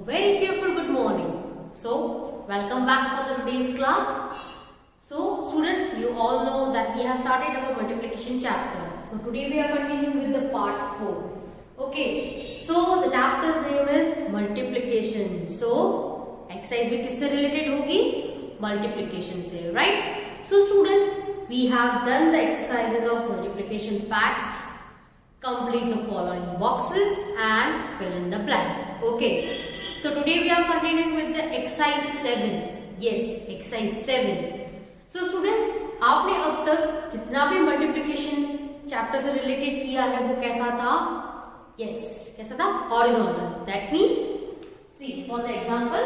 very cheerful good morning. So, welcome back for the today's class. So, students, you all know that we have started our multiplication chapter. So, today we are continuing with the part 4. Okay, so the chapter's name is multiplication. So, exercise भी किससे related होगी? Multiplication से, right? So, students, we have done the exercises of multiplication facts. Complete the following boxes and fill in the blanks. Okay. So today we are continuing with the exercise 7. Yes, exercise 7. So students, आपने अब तक जितना भी multiplication chapter से related किया है वो कैसा था? Yes, कैसा था? Horizontal. That means, see, for the example,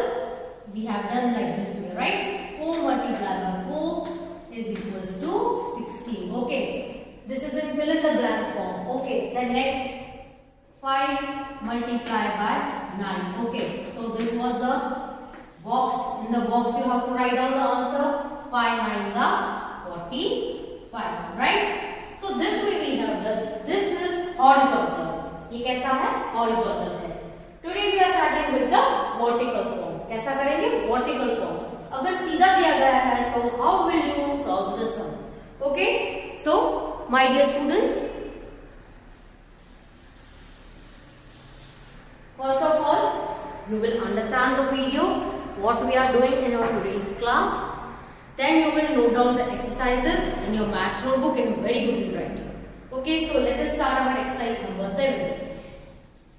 we have done like this way, right? 4 multiplied by 4 is equals to 16. Okay. This is in fill in the blank form. Okay. Then next, 5 multiplied by 9. Okay. So this was the box. In the box you have to write down the answer. 5 9s are 45. Right? So this way we have done. This is horizontal. ये कैसा है? Horizontal है. Today we are starting with the vertical form. कैसा करेंगे? Vertical form. अगर सीधा दिया गया है तो how will you solve this sum? Okay. So my dear students, first of all, you will understand the video, what we are doing in our today's class. Then you will note down the exercises in your maths notebook in very good handwriting. Okay, so let us start our exercise number 7.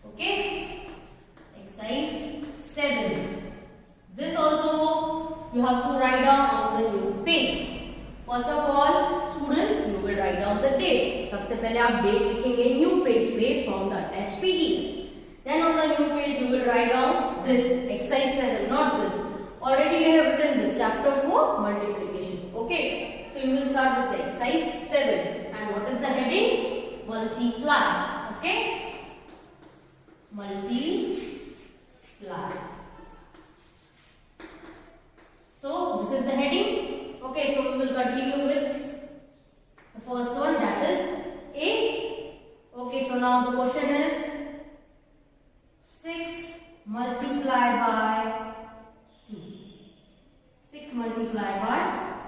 Okay, exercise 7. This also you have to write down on the new page. First of all, students, you will write down the date. सबसे पहले आप date लिखेंगे new page पे from the attached PDF. Then on the new page you will write down this exercise 7, not this. Already you have written this chapter 4 multiplication. Okay, so you will start with the exercise 7. And what is the heading? Multiply. Okay, multiply. So this is the heading. Okay, so we will continue with the first one, that is A. Okay, so now the question is 6 multiplied by 2. 6 multiplied by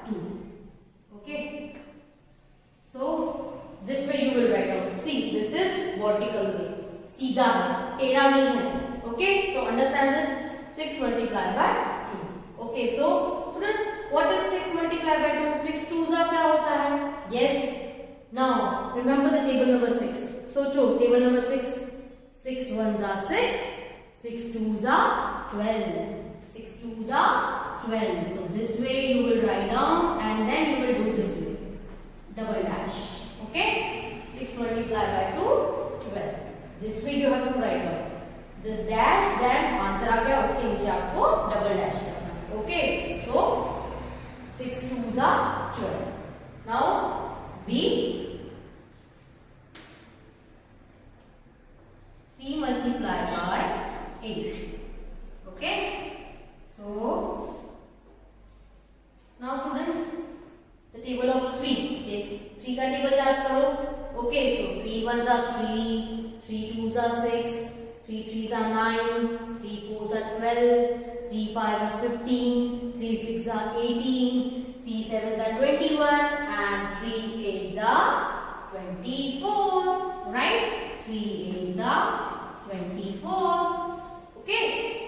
2. Okay. So this way you will write down. See, this is vertical way. सीधा है, टेढ़ा नहीं है. Okay, so understand this. 6 multiplied by 2. Okay, so students, what is 6 multiplied by 2? 6 2s are क्या होता है? Yes. Now remember the table number 6. So table number 6. 6 1s are 6. 6 2s are 12. 6 2s are 12. So this way you will write down and then you will do this way. Double dash. Okay? 6 multiplied by 2, 12. This way you have to write down. This dash, then answer आ गया, उसके नीचे आपको double dash करना है. Okay? So 6 2s are 12. Now B. 3 multiplied by 8. Okay? So now students, the table of 3. 3 का table याद करो. Okay, so 3 1s are 3, 3 2s are 6, 3 3s are 9, 3 4s are 12, 3 5s are 15, 3 6s are 18, 3 7s are 21, and 3 8s are 24. Right? 3 8s are 24. Okay.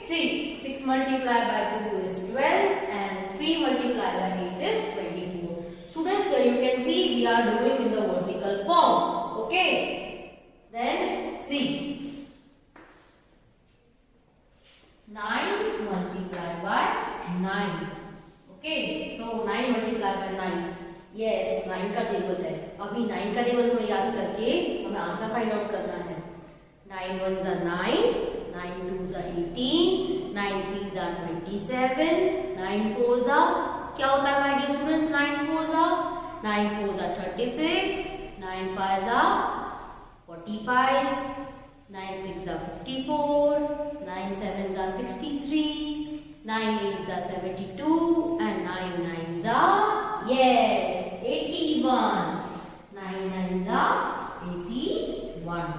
See, 6 multiplied by 2 is 12 and 3 multiplied by 8 is 24. Students, here you can see we are doing in the vertical form. Okay. Then see. 9 multiplied by 9. Okay. So 9 multiplied by 9. Yes, 9 का table है. अभी 9 का table हमें याद करके हमें answer find out करना है. 9 1s are 9, 9 2s are 18, 9 3s are 27, 9 4s are क्या होता है my dear students? 9 4s are 36, 9 5s are 45, 9 6s are 54, 9 7s are 63, 9 8s are 72, and 9 9s are, yes, 81. 9 9s are 81.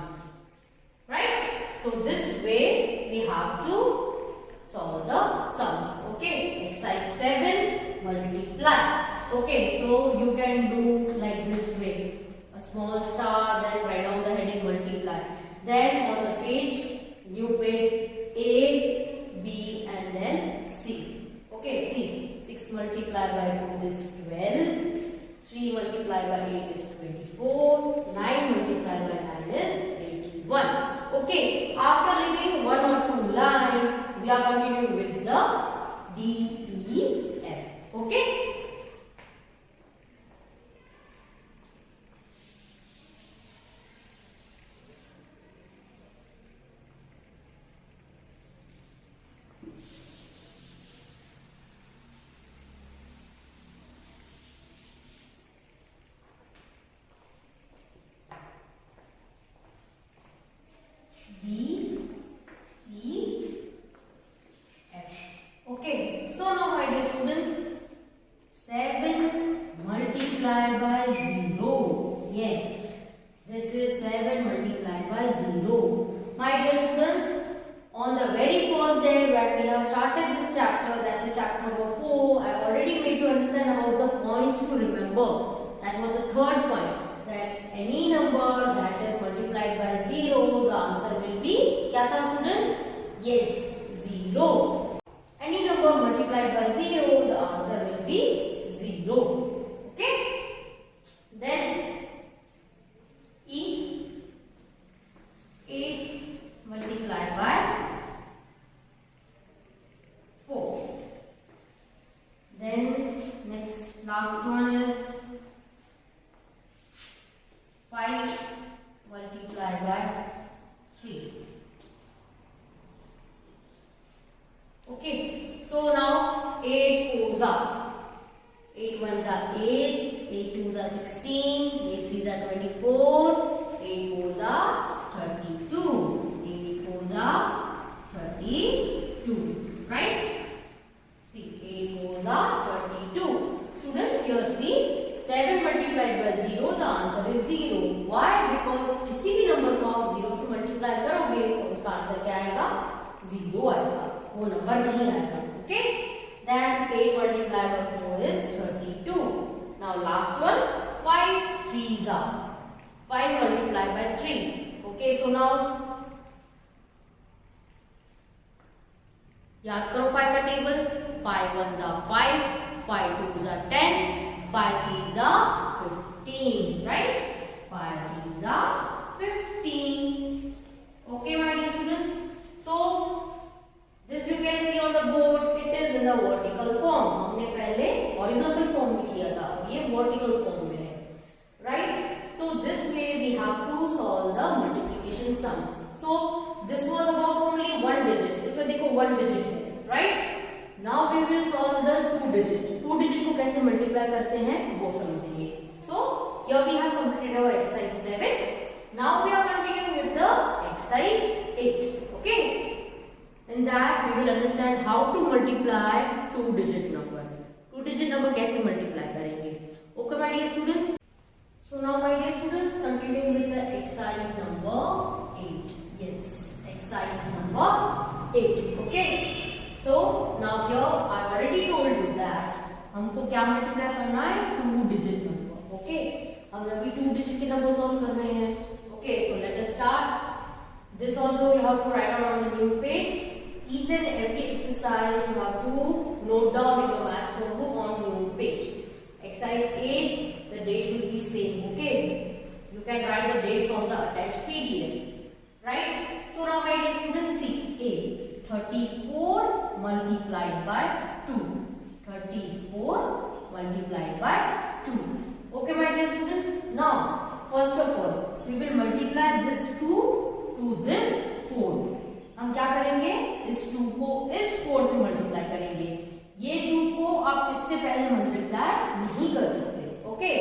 Right? So this way we have to solve the sums. Okay, exercise 7, multiply. Okay, so you can do like this way, a small star, then write down the heading multiply. Then on the page, new page, A, B and then C. Okay, C. 6 multiplied by 2 is 12. 3 multiplied by 8 is 24. 9 multiplied by 9 is 81. Okay, after leaving one or two line, we are continuing with the D, E, F. Okay. D, E, F. Okay, so now my dear students, 7 multiplied by 0. Yes, this is 7 multiplied by 0. My dear students, on the very first day when we have started this chapter, that is chapter number 4, I already made you understand about the points to remember. That was the third point. That any number that is multiplied by 0, the answer will be, क्या था students? Yes, 0. Any number multiplied by 0, the answer will be 0. Okay? Then E, 8 multiplied by 4. Then next, last one is 5 multiplied by 3. Okay, so now 8 4s are 8 1s are 8, 8 2s are 16, 8 3s are 24, 8 4s are 32, 8 4s are 32, right? See, 8 4s are 32. Students, here see, 7 multiplied by 0, the answer is 0. Why? Because किसी भी number को आप 0 से multiply करोगे तो उसका answer क्या आएगा? 0 आएगा, वो नंबर नहीं आएगा. Okay? Then 8 multiplied by 4 is 32. Now last one, 5 3s are 5 multiplied by 3. Okay, so now याद करो 5 का table. 5 1s are 5, 5 2s are 10. 5 3s are 15, right? 5 3s are 15. Okay, my dear students. So, this you can see on the board. It is in the vertical form. हमने पहले horizontal form में किया था. अब ये vertical form में है, right? So, this way we have to solve the multiplication sums. So, this was about only one digit. इसमें देखो one digit है, right? Now we will solve the 2 digit. 2 digit को कैसे multiply करते हैं वो समझेंगे. So here we have completed our exercise 7. Now we are continuing with the exercise 8. Okay. In that we will understand how to multiply 2 digit number. 2 digit number कैसे multiply करेंगे. Okay, my dear students. So now my dear students, continuing with the exercise number 8. Yes, exercise number 8. Okay. So now here I already told you that हमको क्या multiply करना है 2 digit number. Okay, हम अभी 2 digit के number solve कर रहे हैं. Okay, so let us start. This also you have to write down on the new page. Each and every exercise you have to note down in your maths notebook on new page. Exercise 8, the date will be same. Okay, you can write the date from the attached PDF. Right? So now my dear students, see A. 34 multiplied by 2. 34 multiplied by 2. Okay, my dear students. Now, first of all, we will multiply this 2 to this 4. हम क्या करेंगे? इस 2 को इस 4 से multiply करेंगे. ये 2 को आप इससे पहले मल्टीप्लाई नहीं कर सकते. Okay?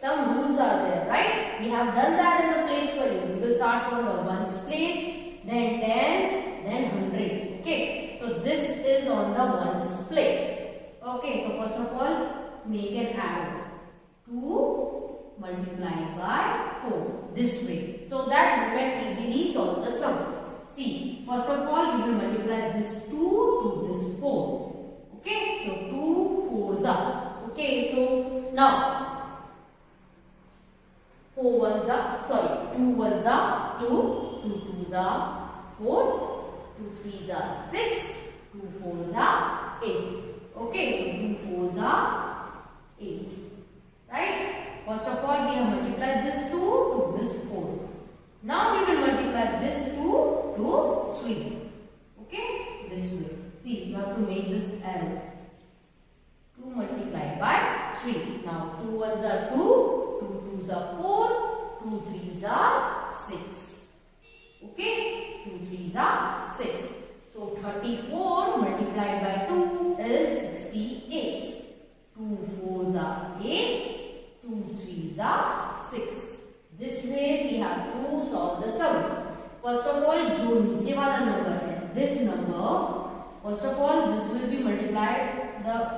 Some rules are there, right? We have done that in the place for you. We will start from the ones place, then tens, then hundreds. Okay, so this is on the ones place. Okay, so first of all, make an arrow. 2 multiplied by 4 this way, so that you can easily solve the sum. See, first of all we will multiply this 2 to this 4. Okay, so 2 4s are. Okay, so now 2 1s are 2, 2 2s are 4, 2 3s are 6, 2 4s are 8. Okay, so 2 4s are 8. Right? First of all we have multiplied this 2 to this 4. Now we will multiply this 2 to 3. Okay, this way. See, you have to make this arrow. 2 multiplied by 3. Now 2 1s are 2, 2 2s are 4, 2 3s are 6. Okay, 2 3s are 6. So 34 multiplied by 2 is 68. 2 4s are 8, 2 3s are 6. This way we have to solve the sums. First of all, जो नीचे वाला number है, this number, first of all this will be multiplied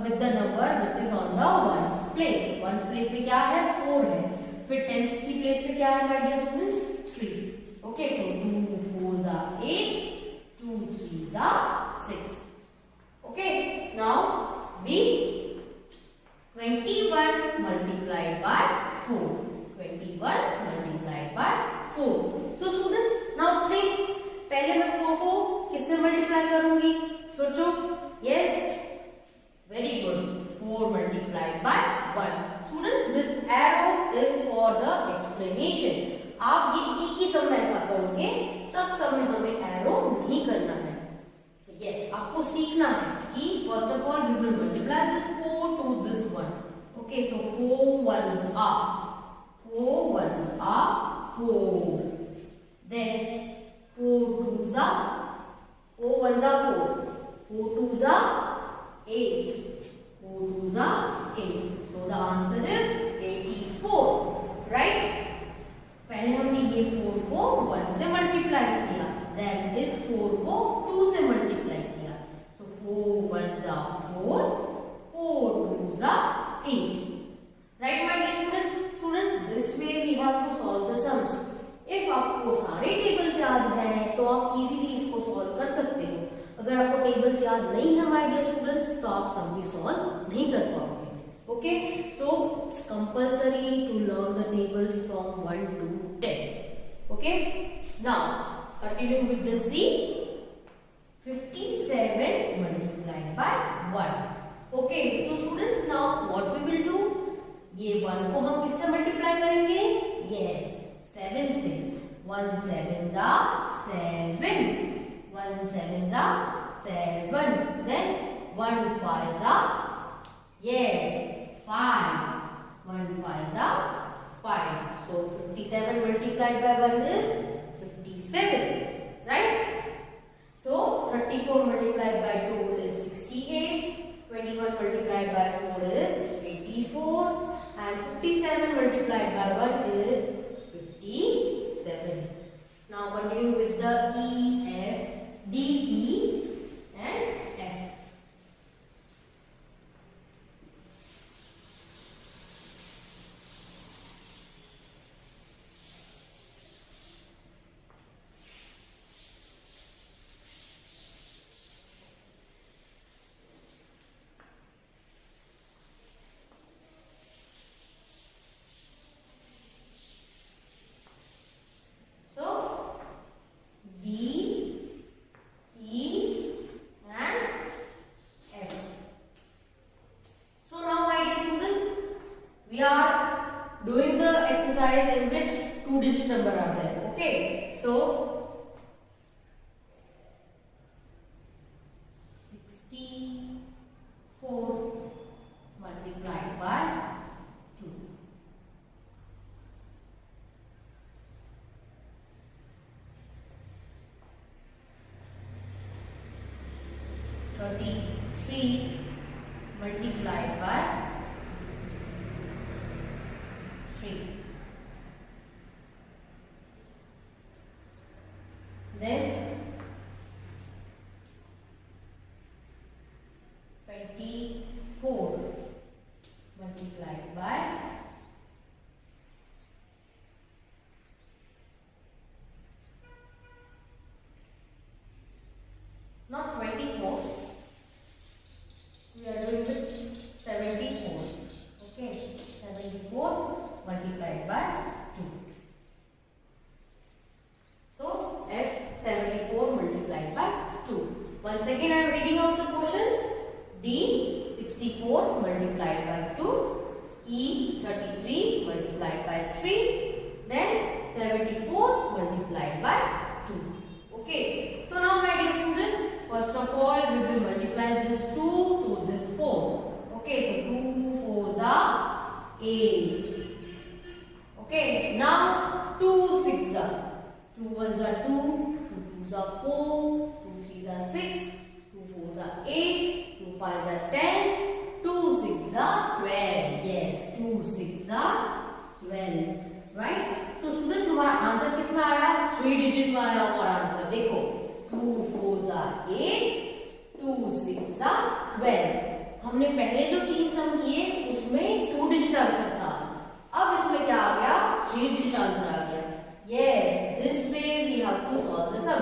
with the number which is on the ones place. Ones place पे क्या है? 4 है. फिर tens की place पे क्या है my dear students? 3. Okay, so 2 4s are 8, 2 3s are 6. Okay, now we 21 multiplied by 4. 21 multiplied by 4. So students, now think. पहले मैं 4 को किससे मल्टीप्लाई करूंगी? सोचो. Yes, very good. 4 multiplied by 1. Students, this arrow is for the explanation. आप ये एक ही सम में ऐसा करोगे, सब सम में हमें एरो नहीं करना है. Yes, आपको सीखना है कि first of all we will multiply this 4 to this 1. Okay, so 4 1s are 4. Then 4 2s are 4 1s are 4. 4 2s are 8. 4 2s are 8. So the answer is 84. Right? पहले हमने ये 4 को 1 से मल्टीप्लाई किया. Then इस 4 को 2 से मल्टीप्लाई किया. So 4 1s are 4. 4 2s are 8. Right, my dear students? Students, this way we have to solve the sums. If आपको सारे tables याद हैं, तो आप easily इसको solve कर सकते हो. अगर आपको tables याद नहीं है, my dear students, तो आप sum भी solve नहीं कर पाओगे. Okay, so it's compulsory to learn the tables from 1 to 10. Okay, now continuing with the C. 57 multiplied by 1. Okay, so students, now what we will do? ये 1 को हम किससे मल्टीप्लाई करेंगे? Yes, 7 से. 1 7s are 7. 1 7s are 7. Then 1 5s are, yes, 5. 1 5s are 5. So 57 multiplied by 1 is 57. Right? So 34 multiplied by 2 is 68. 21 multiplied by 4 is 84. And 57 multiplied by 1 is 57. Now continuing with the E, F, D, E and F. Doing the exercise in which 2-digit number are there. Okay, so 64 multiplied by 2. 33 multiplied by 3. Then 24 multiplied by 2. once again I am reading out the questions. D 64 multiplied by 2. E 33 multiplied by 3. Then 74 multiplied by 2. Okay. So now my dear students, first of all we will multiply this 2 to this 4. Okay. So 2 4s are 8. Okay. Now 2 6s are 2 1s are 2. 2 2s are 4. 2 3s are 6. 2 4s are 8. 2 5s are 10. 2 6s are 12. Yes, 2 6s are 12. Right? So students, हमारा answer किस में आया? 3 digit में आया हमारा answer. देखो 2 4s are 8. 2 6s are 12. हमने पहले जो 3 सम किए उसमें 2 डिजिट आंसर था. अब इसमें क्या आ गया? 3 डिजिट आंसर आ गया. Yes, this way we have to solve the sum.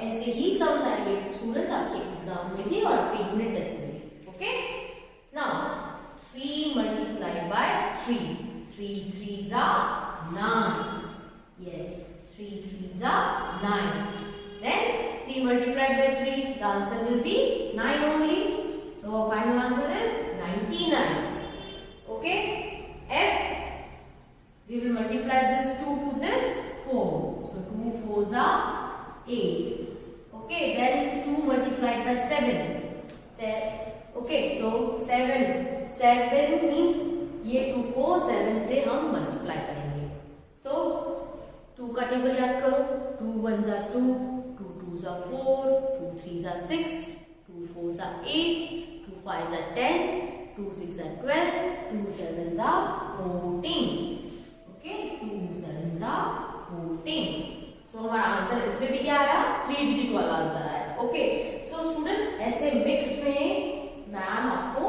ऐसे ही सम्स आएंगे स्टूडेंट्स आपके एग्जाम में भी और आपके यूनिट टेस्ट में भी. Okay. Now 3 multiplied by 3. 3 3s are 9. Yes, 3 3s are 9. Then 3 multiplied by 3, the answer will be 9 only. So our final answer is 99. Okay. F, we will multiply this 2 to this 4. So 2 4s are 8. Okay. Then 2 multiplied by 7. Okay. So 7 means ये 2 को 7 से हम multiply करेंगे. So 2 का table याद करो. 2 1s are 2. 2 2s are 4. 2 3s are 6. 2 4s are 8. 2 5s are 10. 2 6s are 12. 2 7s are 14. Okay. 2 7s are 14. So हमारा answer इसमें भी क्या आया? 3 डिजिट वाला आंसर आया. ओके. सो स्टूडेंट्स, ऐसे मिक्स में मैम आपको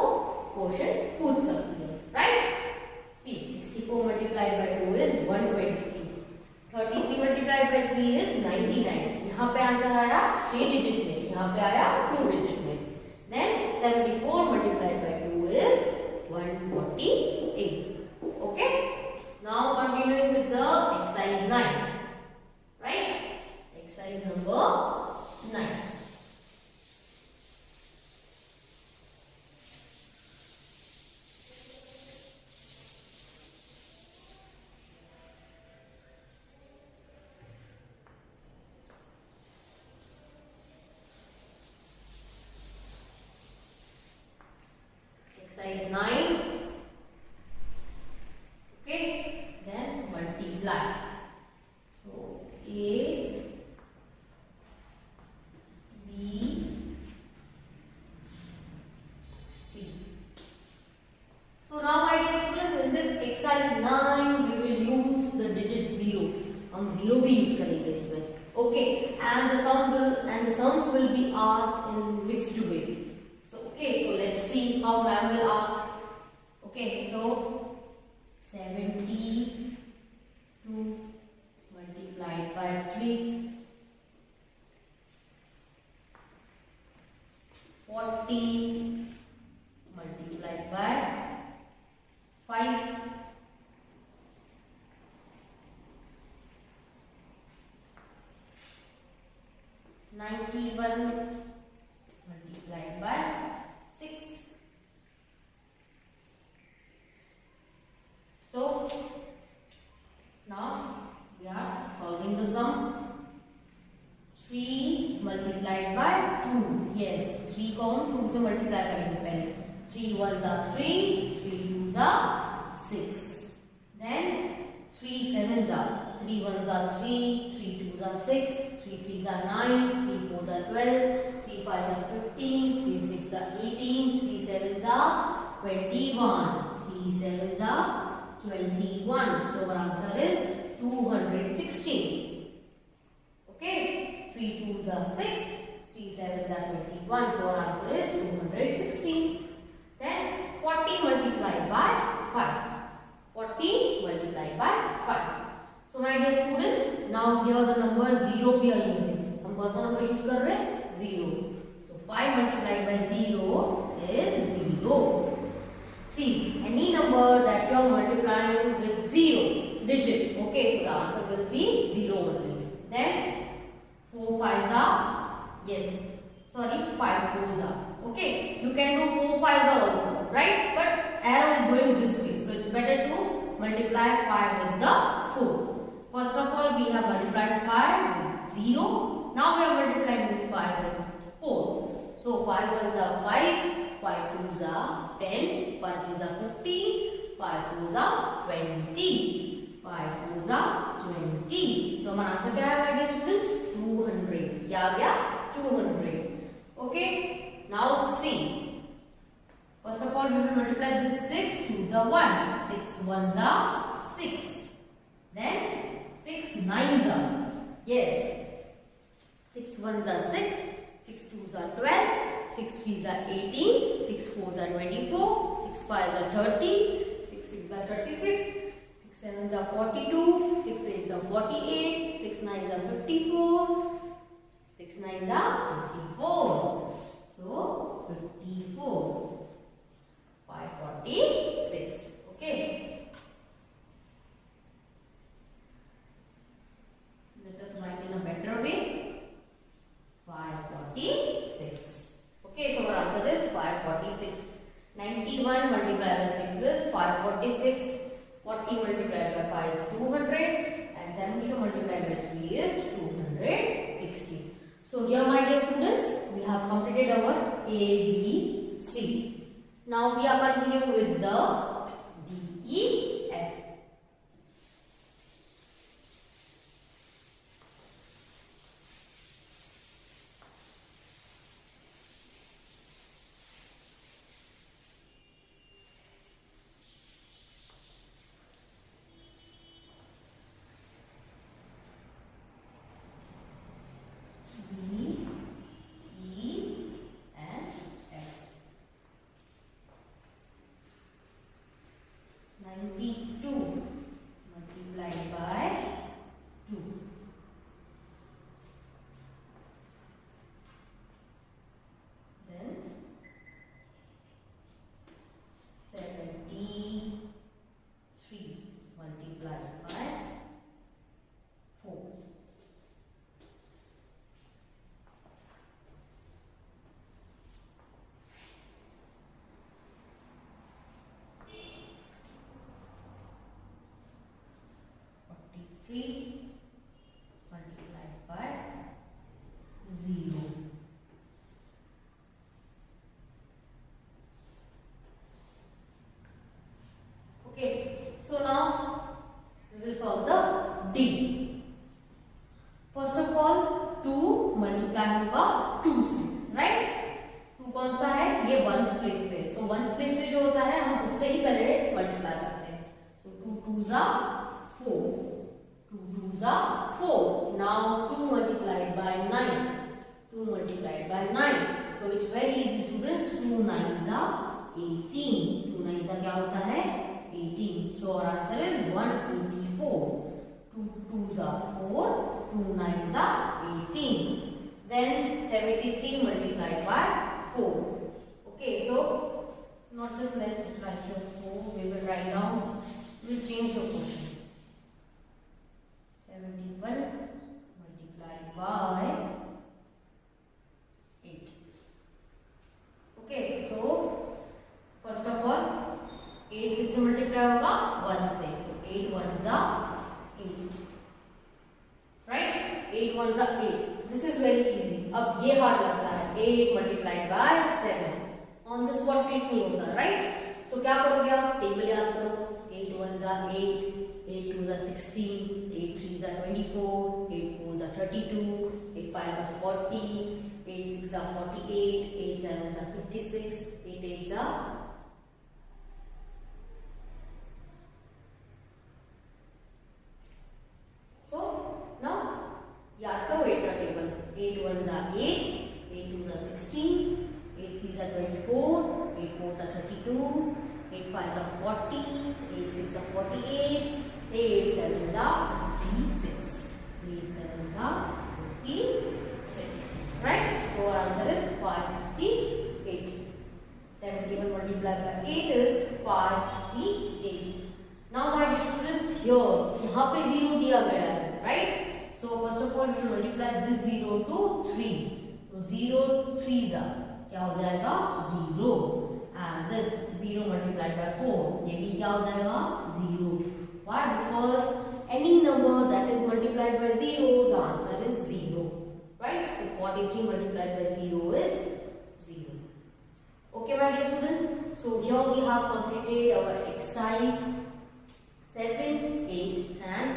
क्वेश्चंस पूछ सकती है. Right? See 64 multiplied by 2 is 120. 33 multiplied by 3 is 99. यहाँ पे आंसर आया 3 डिजिट में, यहाँ पे आया 2 डिजिट में. Then 74 multiplied by 2 is 148. Okay. Now continuing with the exercise 9. Right? Exercise number 9. Exercise 9. Okay. Then multiply. So A, B, C. So now my dear students, in this exercise 9 we will use the digit 0. हम 0 भी use करेंगे इसमें. Okay. And the sums will be asked in mixed way. Okay, so let's see how ma'am will ask. Okay, so 72 multiplied by 3. 40 multiplied by 5. 91 multiplied by 6. So now we are solving the sum. 3 multiplied by 2. Yes, 3 को हम 2 से multiply करेंगे पहले. 3 1s are 3. 3 2s are 6. Then 3 7s are 3 1s are 3. 3 2s are 6. 3 3s are 9. 3 4s are 12. 3 5s are 15, 3 6s are 18, 3 7s are 21, 3 7s are 21. So our answer is 216. Okay, 3 2s are 6, 3 7s are 21. So our answer is 216. Then 40 multiplied by 5. 40 multiplied by 5. So my dear students, now here the number 0 we are using. हम कौन सा number use कर रहे हैं? 0. So 5 multiplied by 0 is 0. See, any number that you are multiplying with 0 digit. Okay, so the answer will be 0 only. Then 4 5s are, yes. sorry, 5 fours are. Okay, you can do 4 fives are also, right? But arrow is going this way, so it's better to multiply 5 with the 4. First of all, we have multiplied 5 with 0. Now we are multiplying this 5 with 4. So 5 ones are 5, 5 twos are 10, 5 threes are 15, 5 fours are 20, 5 fours are 20. So हमारा answer क्या है my dear students? 200. क्या आ गया? 200. Okay. Now see. First of all, we will multiply this 6 to the 1. 6 ones are 6. Then 6 nines are. Yes. 6 ones are 6. 6 twos are 12. 6 threes are 18. 6 fours are 24. 6 fives are 30. 6 sixes are 36. 6 sevens are 42. 6 eights are 48. 6 nines are 54. 6 nines are 54. So 54. 546. Okay. Let us write in a better way. 546. Okay, so our answer is 546. 91 multiplied by 6 is 546. 40 multiplied by 5 is 200. And 72 multiplied by 3 is 260. So here, my dear students, we have completed our A, B, C. Now we are continuing with the D, E, F. Multiplied by 0. Okay, so now we will solve the D. First of all, 2 multiply होगा 2 से, right? 2 कौन सा है? ये ones place पे, so ones place पे जो होता है हम उससे ही पहले multiply करते हैं. So 2 twos are 4. 2 twos are 4. Now 2 multiplied by 9. 2 multiplied by 9. So it's very easy, students. 2 nines are 18. 2 nines are क्या होता है? 18. So our answer is 184. 2 twos are 4. 2 nines are 18. Then 73 multiplied by 4. Okay, so not just let it write here 4. We will write down. We will change the portion. 71 multiplied by 8. Okay, so first of all 8 किससे multiply होगा? 1 से. So 8 ones are 8. Right? 8 ones are 8. This is very easy. अब ये hard लगता है. 8 multiplied by 7. On the spot click नहीं होता, right? So क्या करोगे आप? Table याद करो. 8 ones are 8. 8 twos are 16, 8 threes are 24, 8 fours are 32, 8 fives are 40, 8 sixes are 48, 8 sevens are 56, 8 eights are so now याद करो 8 का table. 8 ones are 8, 8 twos are 16, 8 threes are 24, 8 fours are 32, 8 fives are 40, 8 sixes are 48, 8 sevens are 56. 8 sevens are 56. Right? So our answer is 568. 71 multiplied by 8 is 568. Now my dear students, here यहाँ पे 0 दिया गया है, right? So first of all we will multiply this 0 to 3. तो 0 3 क्या हो जाएगा 0 and this 0 multiplied by 4 ये भी क्या हो जाएगा 0. Why? Because any number that is multiplied by 0 the answer is 0, right? So 43 multiplied by 0 is 0. Okay my dear students, so here we have completed our exercise 7, 8 and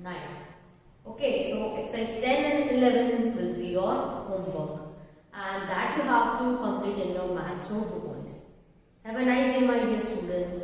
9. Okay, so exercise 10 and 11 will be your homework and that you have to complete in your maths notebook only. Have a nice day my dear students.